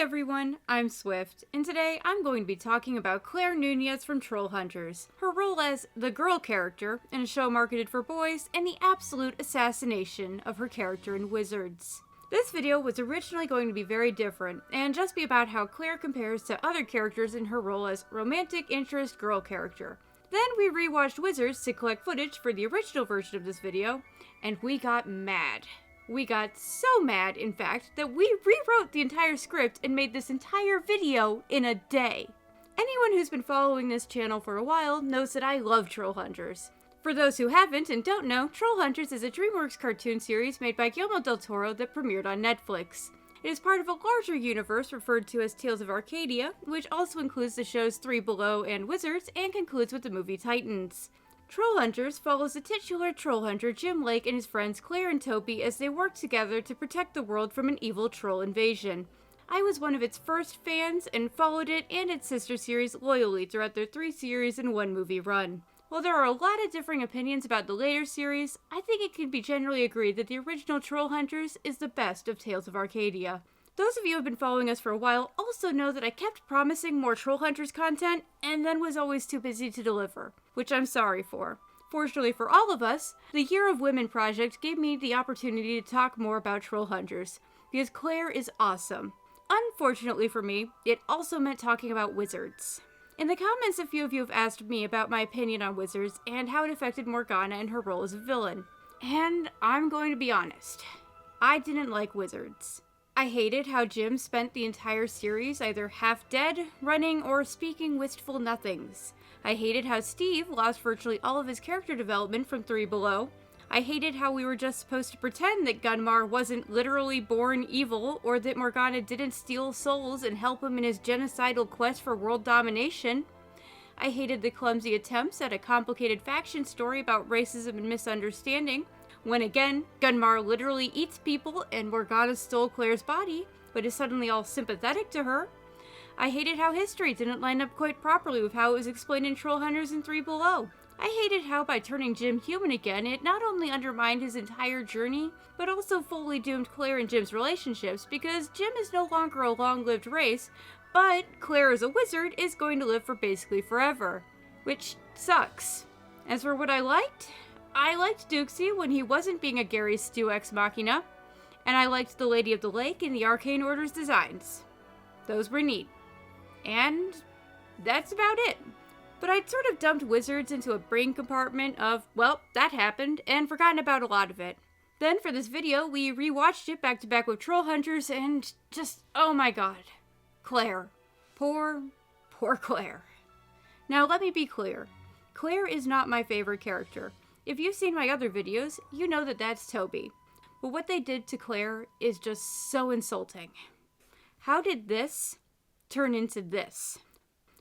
everyone, I'm Swift, and today I'm going to be talking about Claire Nunez from Trollhunters, her role as the girl character in a show marketed for boys, and the absolute assassination of her character in Wizards. This video was originally going to be very different, and just be about how Claire compares to other characters in her role as romantic interest girl character. Then we rewatched Wizards to collect footage for the original version of this video, and we got mad. We got so mad, in fact, that we rewrote the entire script and made this entire video in a day. Anyone who's been following this channel for a while knows that I love Trollhunters. For those who haven't and don't know, Trollhunters is a DreamWorks cartoon series made by Guillermo del Toro that premiered on Netflix. It is part of a larger universe referred to as Tales of Arcadia, which also includes the shows Three Below and Wizards, and concludes with the movie Titans. Trollhunters follows the titular troll hunter Jim Lake and his friends Claire and Toby as they work together to protect the world from an evil troll invasion. I was one of its first fans and followed it and its sister series loyally throughout their 3 series and 1 movie run. While there are a lot of differing opinions about the later series, I think it can be generally agreed that the original Trollhunters is the best of Tales of Arcadia. Those of you who have been following us for a while also know that I kept promising more Trollhunters content and then was always too busy to deliver, which I'm sorry for. Fortunately for all of us, the Year of Women project gave me the opportunity to talk more about Trollhunters, because Claire is awesome. Unfortunately for me, it also meant talking about Wizards. In the comments, a few of you have asked me about my opinion on Wizards and how it affected Morgana and her role as a villain. And I'm going to be honest, I didn't like Wizards. I hated how Jim spent the entire series either half dead, running, or speaking wistful nothings. I hated how Steve lost virtually all of his character development from Three Below. I hated how we were just supposed to pretend that Gunmar wasn't literally born evil, or that Morgana didn't steal souls and help him in his genocidal quest for world domination. I hated the clumsy attempts at a complicated faction story about racism and misunderstanding, when again, Gunmar literally eats people and Morgana stole Claire's body, but is suddenly all sympathetic to her. I hated how history didn't line up quite properly with how it was explained in Trollhunters and Three Below. I hated how by turning Jim human again, it not only undermined his entire journey, but also fully doomed Claire and Jim's relationships, because Jim is no longer a long-lived race, but Claire as a wizard is going to live for basically forever. Which sucks. As for what I liked Dukesy when he wasn't being a Gary Stu ex machina, and I liked the Lady of the Lake and the Arcane Order's designs. Those were neat. And that's about it. But I'd sort of dumped Wizards into a brain compartment of, well, that happened, and forgotten about a lot of it. Then for this video, we rewatched it back to back with Trollhunters, and just, oh my god. Claire. Poor Claire. Now let me be clear. Claire is not my favorite character. If you've seen my other videos, you know that that's Toby. But what they did to Claire is just so insulting. How did this turn into this?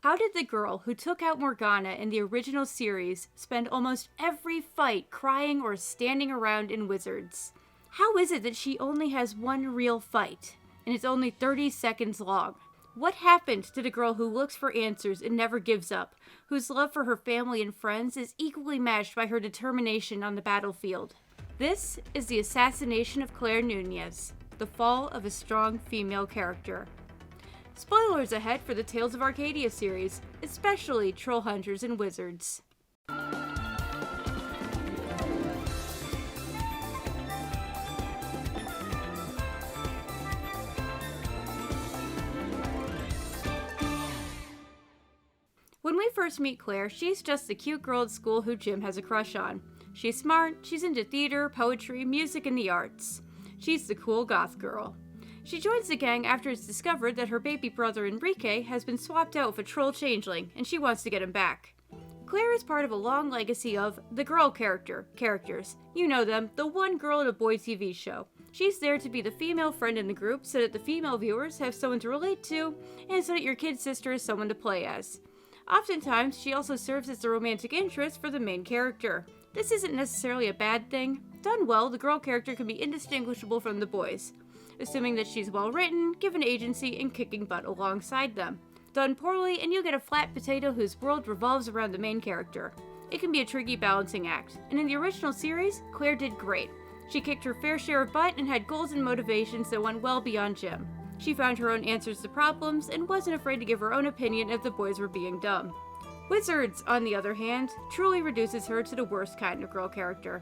How did the girl who took out Morgana in the original series spend almost every fight crying or standing around in Wizards? How is it that she only has one real fight, and it's only 30 seconds long? What happened to the girl who looks for answers and never gives up, whose love for her family and friends is equally matched by her determination on the battlefield? This is the assassination of Claire Nunez, the fall of a strong female character. Spoilers ahead for the Tales of Arcadia series, especially Trollhunters and Wizards. When we first meet Claire, she's just the cute girl at school who Jim has a crush on. She's smart, she's into theater, poetry, music, and the arts. She's the cool goth girl. She joins the gang after it's discovered that her baby brother Enrique has been swapped out with a troll changeling, and she wants to get him back. Claire is part of a long legacy of the girl characters. You know them, the one girl in a boy TV show. She's there to be the female friend in the group so that the female viewers have someone to relate to, and so that your kid's sister is someone to play as. Oftentimes, she also serves as the romantic interest for the main character. This isn't necessarily a bad thing. Done well, the girl character can be indistinguishable from the boys, assuming that she's well written, given agency, and kicking butt alongside them. Done poorly, and you get a flat potato whose world revolves around the main character. It can be a tricky balancing act, and in the original series, Claire did great. She kicked her fair share of butt and had goals and motivations that went well beyond Jim. She found her own answers to problems and wasn't afraid to give her own opinion if the boys were being dumb. Wizards, on the other hand, truly reduces her to the worst kind of girl character.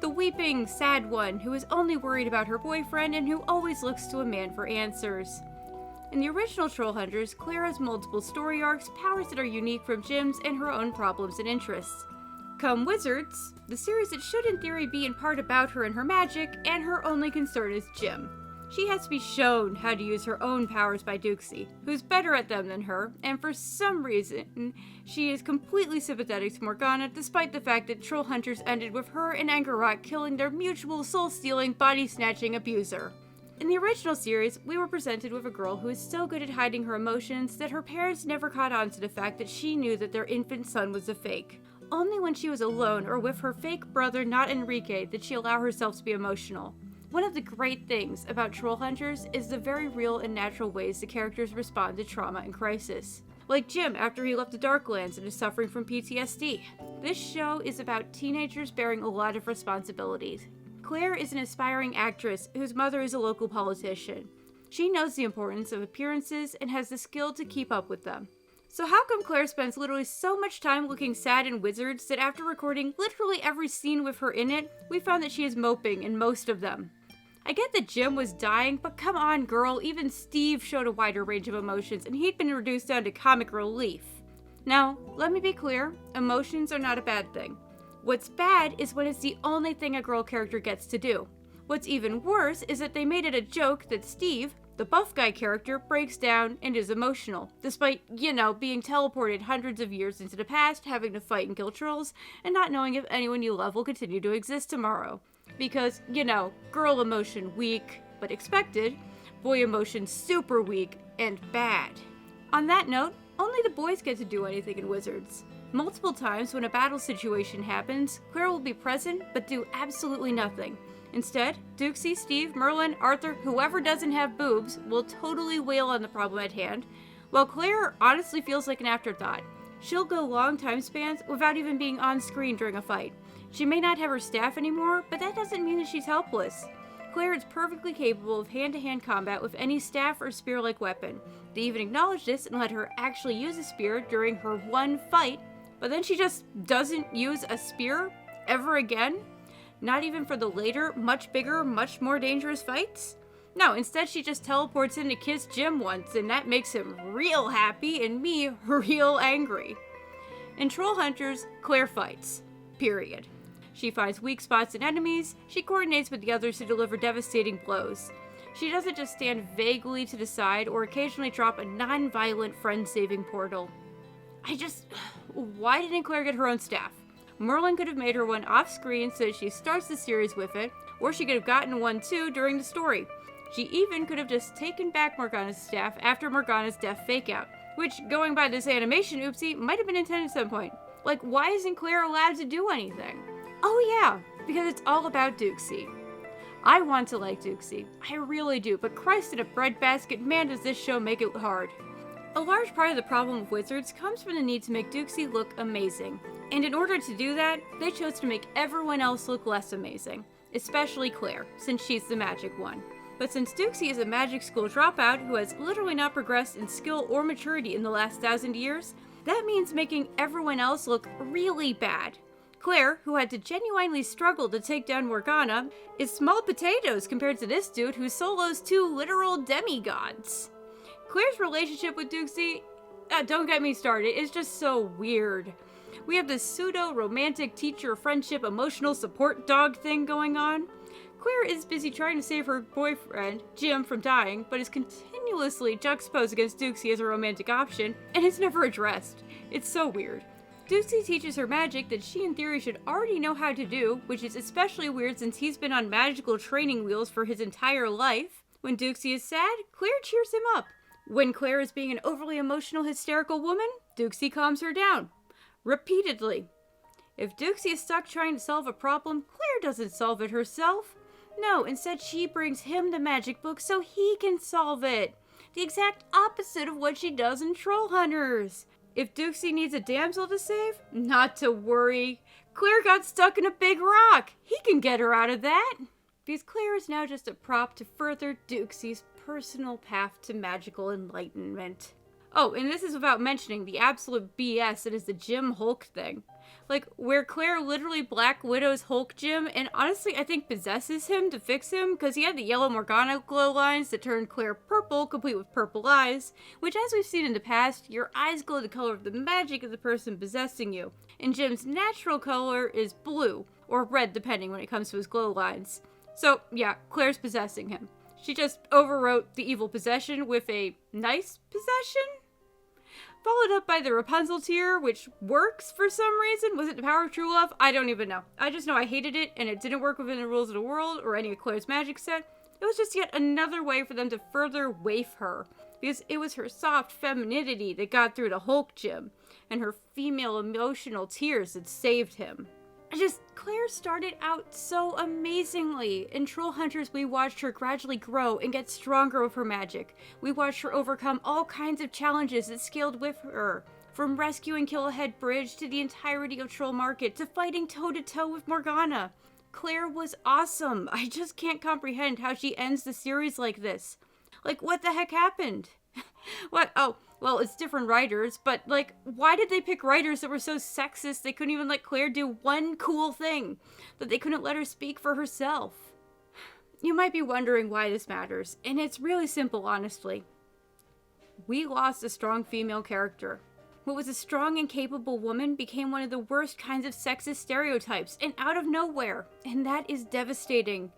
The weeping, sad one who is only worried about her boyfriend and who always looks to a man for answers. In the original Trollhunters, Claire has multiple story arcs, powers that are unique from Jim's, and her own problems and interests. Come Wizards, the series that should in theory be in part about her and her magic, and her only concern is Jim. She has to be shown how to use her own powers by Duxie, who's better at them than her, and for some reason, she is completely sympathetic to Morgana despite the fact that Trollhunters ended with her and Angarot killing their mutual soul-stealing, body-snatching abuser. In the original series, we were presented with a girl who is so good at hiding her emotions that her parents never caught on to the fact that she knew that their infant son was a fake. Only when she was alone or with her fake brother, not Enrique, did she allow herself to be emotional. One of the great things about Trollhunters is the very real and natural ways the characters respond to trauma and crisis. Like Jim after he left the Darklands and is suffering from PTSD. This show is about teenagers bearing a lot of responsibilities. Claire is an aspiring actress whose mother is a local politician. She knows the importance of appearances and has the skill to keep up with them. So how come Claire spends literally so much time looking sad in Wizards that after recording literally every scene with her in it, we found that she is moping in most of them? I get that Jim was dying, but come on girl, even Steve showed a wider range of emotions and he'd been reduced down to comic relief. Now, let me be clear, emotions are not a bad thing. What's bad is when it's the only thing a girl character gets to do. What's even worse is that they made it a joke that Steve, the buff guy character, breaks down and is emotional, despite, being teleported hundreds of years into the past, having to fight and kill trolls, and not knowing if anyone you love will continue to exist tomorrow. Because, girl emotion weak, but expected, boy emotion super weak and bad. On that note, only the boys get to do anything in Wizards. Multiple times when a battle situation happens, Claire will be present but do absolutely nothing. Instead, Duxie, Steve, Merlin, Arthur, whoever doesn't have boobs, will totally wail on the problem at hand, while Claire honestly feels like an afterthought. She'll go long time spans without even being on screen during a fight. She may not have her staff anymore, but that doesn't mean that she's helpless. Claire is perfectly capable of hand-to-hand combat with any staff or spear-like weapon. They even acknowledge this and let her actually use a spear during her one fight, but then she just doesn't use a spear ever again? Not even for the later, much bigger, much more dangerous fights? No, instead she just teleports in to kiss Jim once, and that makes him real happy and me real angry. In Trollhunters, Claire fights. Period. She finds weak spots in enemies, she coordinates with the others to deliver devastating blows. She doesn't just stand vaguely to the side or occasionally drop a non-violent friend-saving portal. Why didn't Claire get her own staff? Merlin could have made her one off-screen so that she starts the series with it, or she could have gotten one too during the story. She even could have just taken back Morgana's staff after Morgana's death fake-out, which, going by this animation oopsie, might have been intended at some point. Like, why isn't Claire allowed to do anything? Oh yeah, because it's all about Duxie. I want to like Duxie, I really do, but Christ in a breadbasket, man does this show make it hard. A large part of the problem with Wizards comes from the need to make Duxie look amazing, and in order to do that, they chose to make everyone else look less amazing, especially Claire, since she's the magic one. But since Duxie is a magic school dropout who has literally not progressed in skill or maturity in the last 1,000 years, that means making everyone else look really bad. Claire, who had to genuinely struggle to take down Morgana, is small potatoes compared to this dude who solos 2 literal demigods. Claire's relationship with Duxie, don't get me started, is just so weird. We have this pseudo-romantic teacher friendship emotional support dog thing going on. Claire is busy trying to save her boyfriend, Jim, from dying, but is continuously juxtaposed against Duxie as a romantic option, and it's never addressed. It's so weird. Duxie teaches her magic that she in theory should already know how to do, which is especially weird since he's been on magical training wheels for his entire life. When Duxie is sad, Claire cheers him up. When Claire is being an overly emotional, hysterical woman, Duxie calms her down. Repeatedly. If Duxie is stuck trying to solve a problem, Claire doesn't solve it herself. No, instead she brings him the magic book so he can solve it. The exact opposite of what she does in Trollhunters. If Duxie needs a damsel to save, not to worry. Claire got stuck in a big rock. He can get her out of that. Because Claire is now just a prop to further Duxie's personal path to magical enlightenment. Oh, and this is without mentioning the absolute BS that is the Jim Hulk thing. Like, where Claire literally Black Widow's Hulk Jim, and honestly I think possesses him to fix him, because he had the yellow Morgana glow lines that turned Claire purple, complete with purple eyes, which as we've seen in the past, your eyes glow the color of the magic of the person possessing you, and Jim's natural color is blue, or red depending when it comes to his glow lines. So yeah, Claire's possessing him. She just overwrote the evil possession with a nice possession? Followed up by the Rapunzel tier, which works for some reason. Was it the power of true love? I don't even know. I just know I hated it, and it didn't work within the rules of the world or any of Claire's magic set. It was just yet another way for them to further waif her, because it was her soft femininity that got through to Hulk Jim, and her female emotional tears that saved him. Claire started out so amazingly. In Troll Hunters, we watched her gradually grow and get stronger with her magic. We watched her overcome all kinds of challenges that scaled with her. From rescuing Killahead Bridge to the entirety of Troll Market to fighting toe-to-toe with Morgana. Claire was awesome. I just can't comprehend how she ends the series like this. Like, what the heck happened? What? Oh, well, it's different writers, but, like, why did they pick writers that were so sexist they couldn't even let Claire do one cool thing? That they couldn't let her speak for herself? You might be wondering why this matters, and it's really simple, honestly. We lost a strong female character. What was a strong and capable woman became one of the worst kinds of sexist stereotypes, and out of nowhere, and that is devastating.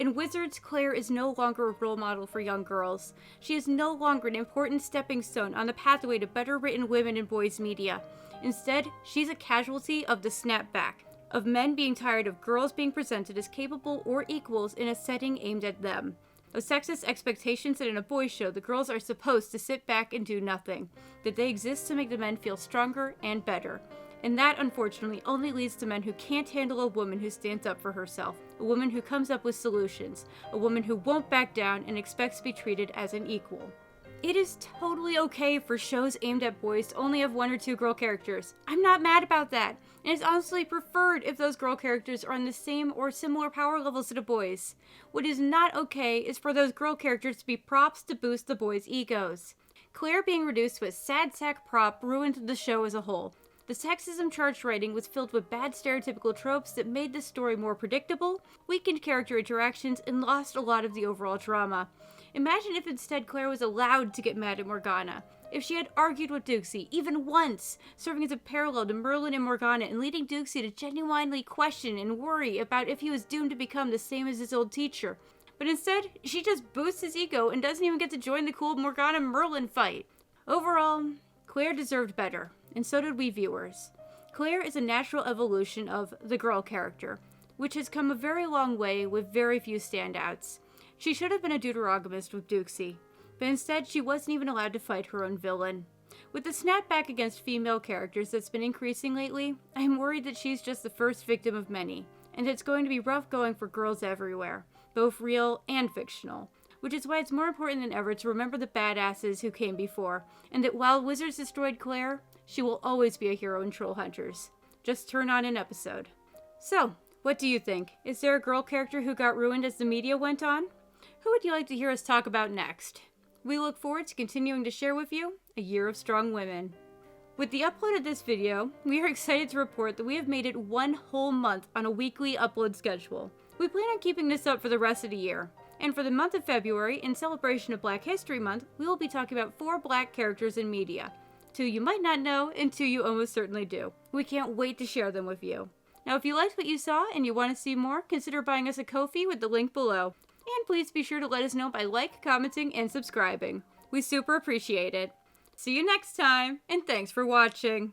In Wizards, Claire is no longer a role model for young girls. She is no longer an important stepping stone on the pathway to better written women in boys' media. Instead, she's a casualty of the snapback, of men being tired of girls being presented as capable or equals in a setting aimed at them. Of sexist expectations that in a boys' show the girls are supposed to sit back and do nothing, that they exist to make the men feel stronger and better. And that, unfortunately, only leads to men who can't handle a woman who stands up for herself, a woman who comes up with solutions, a woman who won't back down and expects to be treated as an equal. It is totally okay for shows aimed at boys to only have one or two girl characters. I'm not mad about that, and it's honestly preferred if those girl characters are on the same or similar power levels to the boys. What is not okay is for those girl characters to be props to boost the boys' egos. Claire being reduced to a sad sack prop ruined the show as a whole. The sexism-charged writing was filled with bad stereotypical tropes that made the story more predictable, weakened character interactions, and lost a lot of the overall drama. Imagine if instead Claire was allowed to get mad at Morgana. If she had argued with Duxie, even once, serving as a parallel to Merlin and Morgana and leading Duxie to genuinely question and worry about if he was doomed to become the same as his old teacher. But instead, she just boosts his ego and doesn't even get to join the cool Morgana-Merlin fight. Overall, Claire deserved better, and so did we viewers. Claire is a natural evolution of the girl character, which has come a very long way with very few standouts. She should have been a deuterogamist with Duxie, but instead she wasn't even allowed to fight her own villain. With the snapback against female characters that's been increasing lately, I'm worried that she's just the first victim of many, and it's going to be rough going for girls everywhere, both real and fictional. Which is why it's more important than ever to remember the badasses who came before, and that while Wizards destroyed Claire, she will always be a hero in Troll Hunters. Just turn on an episode. So, what do you think? Is there a girl character who got ruined as the media went on? Who would you like to hear us talk about next? We look forward to continuing to share with you A Year of Strong Women. With the upload of this video, we are excited to report that we have made it one whole month on a weekly upload schedule. We plan on keeping this up for the rest of the year. And for the month of February, in celebration of Black History Month, we will be talking about 4 Black characters in media. 2 you might not know, and 2 you almost certainly do. We can't wait to share them with you. Now, if you liked what you saw and you want to see more, consider buying us a Ko-fi with the link below. And please be sure to let us know by commenting, and subscribing. We super appreciate it. See you next time, and thanks for watching!